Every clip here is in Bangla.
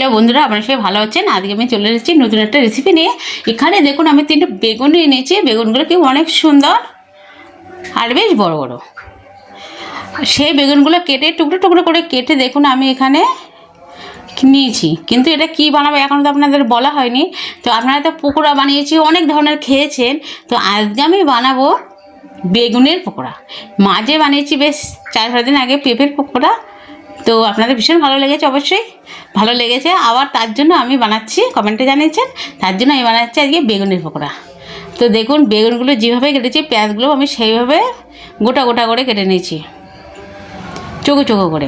হ্যালো বন্ধুরা, আপনারা সবাই ভালো আছেন। আজকে আমি চলে এসেছি নতুন একটা রেসিপি নিয়ে। এখানে দেখুন আমি 3টে বেগুন নিয়ে নিয়েছি। বেগুনগুলো কি অনেক সুন্দর আর বেশ বড় বড়। সেই বেগুনগুলো কেটে টুকরো টুকরো করে কেটে দেখুন আমি এখানে নিয়েছি। কিন্তু এটা কি বানাবো এখন তো আপনাদের বলা হয়নি। তো আপনারা তো পকোড়া বানিয়েছি, অনেক ধরনের খেয়েছেন। তো আজকে আমি বানাবো বেগুনের পকোড়া। মাঝে বানিয়েছি বেশ 4-5 দিন আগে পেঁপের পকোড়া। তো আপনাদের ভীষণ ভালো লেগেছে, অবশ্যই ভালো লেগেছে। আবার তার জন্য আমি বানাচ্ছি, কমেন্টে জানিয়েছেন, তার জন্য আমি বানাচ্ছি আজকে বেগুনের পকোড়া। তো দেখুন বেগুনগুলো যেভাবে কেটেছি, পেঁয়াজগুলো আমি সেইভাবে গোটা গোটা করে কেটে নিয়েছি, চৌকো চৌকো করে।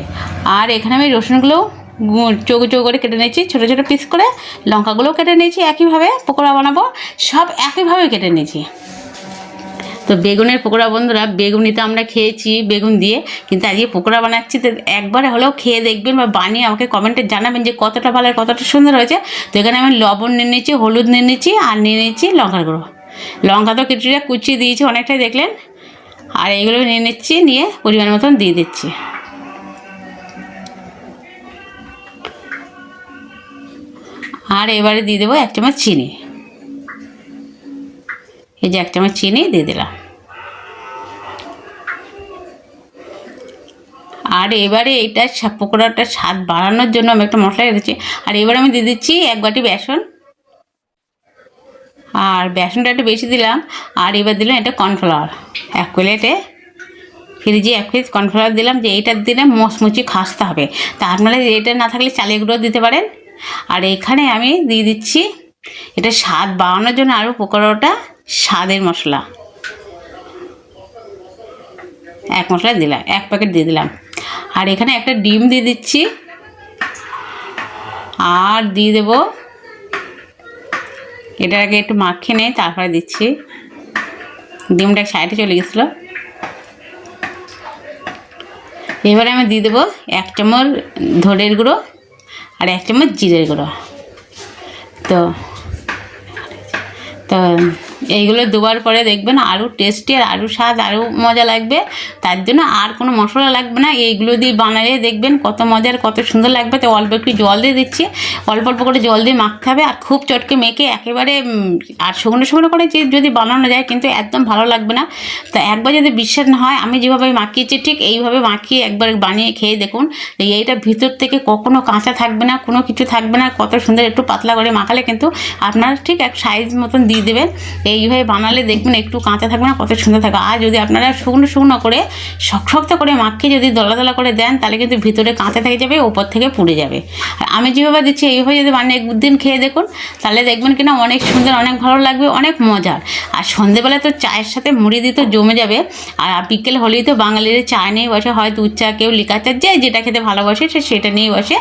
আর এখানে আমি রসুনগুলো চৌকো চৌকো করে কেটে নিয়েছি, ছোটো ছোটো পিস করে। লঙ্কাগুলোও কেটে নিয়েছি একইভাবে, পকোড়া বানাবো সব একইভাবে কেটে নিয়েছি। তো বেগুনের পকোড়া বন্ধুরা, বেগুনি তো আমরা খেয়েছি বেগুন দিয়ে, কিন্তু আজকে পকোড়া বানাচ্ছি। তো একবার হলেও খেয়ে দেখবেন বা বানিয়ে আমাকে কমেন্টে জানাবেন যে কতটা ভালো, কতটা সুন্দর হয়েছে। তো এখানে আমি লবণ নিয়ে নিয়েছি, হলুদ নিয়ে নিয়েছি, আর নিয়ে নিয়েছি লঙ্কার গুঁড়ো। লঙ্কা তো কিছুটা কুচিয়ে দিয়েছি, অনেকটাই দেখলেন। আর এইগুলো নিয়ে নিচ্ছি, নিয়ে পরিমাণ মতন দিয়ে দিচ্ছি। আর এবারে দিয়ে দেবো 1 চামচ চিনি। এই যে 1 চামচ চিনি দিয়ে দিলাম। আর এবারে এইটা পকোড়াটা স্বাদ বাড়ানোর জন্য আমি একটা মশলা রেখেছি। আর এবারে আমি দিয়ে দিচ্ছি 1 বাটি বেসন। আর বেসনটা একটু বেশি দিলাম। আর এবার দিলাম এটা কর্নফ্লাওয়ার 1 প্লেটে। ফ্রিজে 1 পিস কর্নফ্লাওয়ার দিলাম, যে এইটা দিলে মচমচি খাসতে হবে। তা আপনারা এটা না থাকলে চালের গুঁড়ো দিতে পারেন। আর এখানে আমি দিয়ে দিচ্ছি এটা স্বাদ বাড়ানোর জন্য আরও পকোড়াটা স্বাদের মশলা 1 মশলা দিলাম, 1 প্যাকেট দিয়ে দিলাম। আর এখানে একটা ডিম দিয়ে দিচ্ছি। আর দিয়ে দেবো, এটার আগে একটু মাখিয়ে নেই তারপরে দিচ্ছি। ডিমটা সাইডে চলে গেছিলো। এবারে আমি দিয়ে দেবো 1 চামচ ধনের গুঁড়ো আর 1 চামচ জিরের গুঁড়ো। তো তো এইগুলো দেওয়ার পরে দেখবেন আরও টেস্টি আর আরও স্বাদ, আরও মজা লাগবে। তার জন্য আর কোনো মশলা লাগবে না, এইগুলো দিয়ে বানালে দেখবেন কত মজার, কত সুন্দর লাগবে। তো অল্প একটু জল দিয়ে দিচ্ছি, অল্প অল্প করে জল দিয়ে মাখতে হবে। আর খুব চটকে মেখে একেবারে আর শুকনো শুকনো করে যদি বানানো যায় কিন্তু একদম ভালো লাগবে না। তো একবার যদি বিশ্বাস না হয়, আমি যেভাবে মাখিয়েছি ঠিক এইভাবে মাখিয়ে একবার বানিয়ে খেয়ে দেখুন। এইটা ভিতর থেকে কখনো কাঁচা থাকবে না, কোনো কিছু থাকবে না। কত সুন্দর, একটু পাতলা করে মাখালে কিন্তু আপনারা ঠিক এক সাইজ মতন দিয়ে দেবেন। এইভাবে বানালে দেখবেন একটু কাঁচা থাকবে না, কত সুন্দর থাকবে। আর যদি আপনারা শুকনো শুকনো করে শক্ত করে মাখিয়ে যদি দলা দলা করে দেন, তাহলে কিন্তু ভিতরে কাঁচা থেকে যাবে, ওপর থেকে পুড়ে যাবে। আর আমি যেভাবে দিচ্ছি এইভাবে যদি বানিয়ে একদিন খেয়ে দেখুন, তাহলে দেখবেন কিনা অনেক সুন্দর, অনেক ভালো লাগবে, অনেক মজার। আর সন্ধেবেলা তো চায়ের সাথে মুড়ি দিতে জমে যাবে। আর বিকেল হলেই তো বাঙালিরা চা নিয়ে বসে, হয় দুধ চা, কেউ লিকার চা, যে যেটা খেতে ভালোবাসে সে সেটা নিয়ে বসে।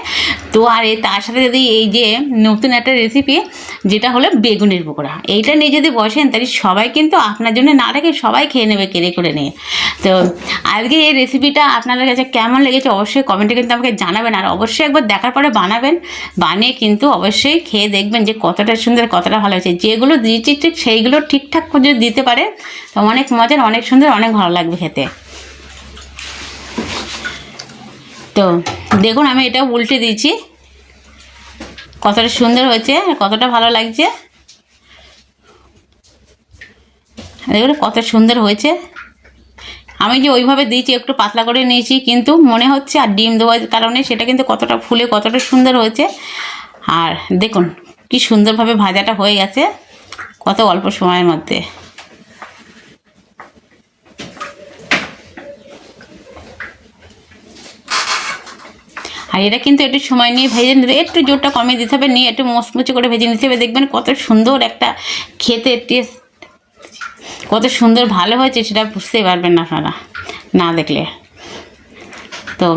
তো আর তার সাথে যদি এই যে নতুন একটা রেসিপি, যেটা হলো বেগুনের পকোড়া, এইটা নিয়ে যদি বসেন তাহলে সবাই কিন্তু আপনার জন্য না রেখে সবাই খেয়ে নেবে কেড়ে করে নিয়ে। তো আজকে এই রেসিপিটা আপনাদের কাছে কেমন লেগেছে অবশ্যই কমেন্টে কিন্তু আমাকে জানাবেন। আর অবশ্যই একবার দেখার পরে বানাবেন, বানিয়ে কিন্তু অবশ্যই খেয়ে দেখবেন যে কতটা সুন্দর, কতটা ভালো হয়েছে। যেগুলো দিয়েছি ঠিক সেইগুলো ঠিকঠাক করে যদি দিতে পারে তো অনেক মজার, অনেক সুন্দর, অনেক ভালো লাগবে খেতে। তো দেখুন আমি এটা উল্টে দিয়েছি, কতটা সুন্দর হয়েছে, কতটা ভালো লাগছে। দেখুন কত সুন্দর হয়েছে। আমি যে ওইভাবে দিয়েছি একটু পাতলা করে নিয়েছি, কিন্তু মনে হচ্ছে আর ডিম দেওয়ার কারণে সেটা কিন্তু কতটা ফুলে কতটা সুন্দর হয়েছে। আর দেখুন কি সুন্দরভাবে ভাজাটা হয়ে গেছে কত অল্প সময়ের মধ্যে। আর এটা কিন্তু একটু সময় নিয়ে ভেজে নিতে, একটু জোরটা কমিয়ে দিতে হবে, নিয়ে একটু মুচমুচে করে ভেজে নিতে হবে। দেখবেন কত সুন্দর একটা খেতে টেস্ট, কত সুন্দর ভালো হয়েছে সেটা বুঝতেই পারবেন না আপনারা না দেখলে। তো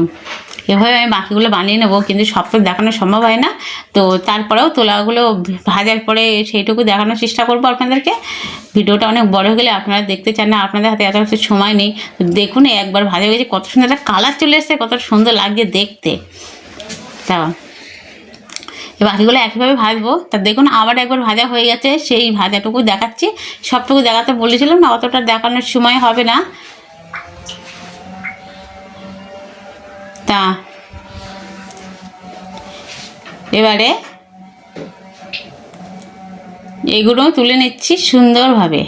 এভাবে আমি বাকিগুলো বানিয়ে নেবো, কিন্তু সবটা দেখানো সম্ভব হয় না। তো তারপরেও তোলাগুলো ভাজার পরে সেইটুকু দেখানোর চেষ্টা করবো আপনাদেরকে। ভিডিওটা অনেক বড় হয়ে গেলে আপনারা দেখতে চান না, আপনাদের হাতে এত কিছু সময় নেই। দেখুন একবার ভাজা হয়েছে, কত সুন্দর একটা কালার চলে এসছে, কত সুন্দর লাগছে দেখতে। তা বাকিগুলো একইভাবে ভাজবো। তা দেখুন আবার একবার ভাজা হয়ে গেছে, সেই ভাজাটুকু দেখাচ্ছি। সবটুকু দেখাতে বলেছিলাম না, অতটা দেখানোর সময় হবে না। তা এবারে এগুলো তুলে নিচ্ছি সুন্দরভাবে।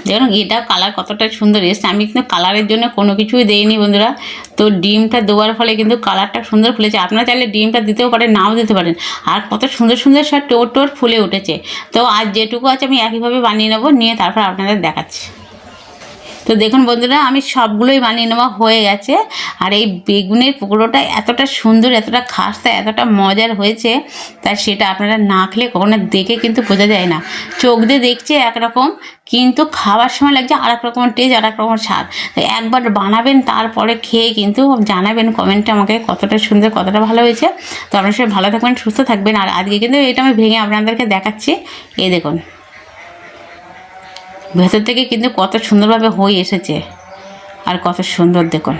দেখুন এটা কালার কতটা সুন্দর এসছে। আমি কিন্তু কালারের জন্য কোনো কিছুই দেইনি বন্ধুরা। তো ডিমটা দেওয়ার ফলে কিন্তু কালারটা সুন্দর ফুলেছে। আপনারা চাইলে ডিমটা দিতেও পারেন, নাও দিতে পারেন। আর কত সুন্দর সুন্দর সব টোর ফুলে উঠেছে। তো আজ যেটুকু আছে আমি একইভাবে বানিয়ে নেবো, নিয়ে তারপর আপনাদের দেখাচ্ছি। তো দেখুন বন্ধুরা, আমি সবগুলোই বানিয়ে নেওয়া হয়ে গেছে। আর এই বেগুনের পকোড়াটা এতটা সুন্দর, এতটা খাস্তা, এতটা মজার হয়েছে, তাই সেটা আপনারা না খেলে কখনো দেখে কিন্তু বোঝা যায় না। চোখ দিয়ে দেখছে একরকম, কিন্তু খাওয়ার সময় লাগছে আর এক রকমের টেস্ট, আর এক রকমের স্বাদ। তো একবার বানাবেন, তারপরে খেয়ে কিন্তু জানাবেন কমেন্টে আমাকে কতটা সুন্দর, কতটা ভালো হয়েছে। তো আপনারা সবাই ভালো থাকবেন, সুস্থ থাকবেন। আর আজকে কিন্তু এটা আমি ভেঙে আপনাদেরকে দেখাচ্ছি। এই দেখুন ভেতর থেকে কিন্তু কত সুন্দরভাবে হয়ে এসেছে, আর কত সুন্দর দেখুন।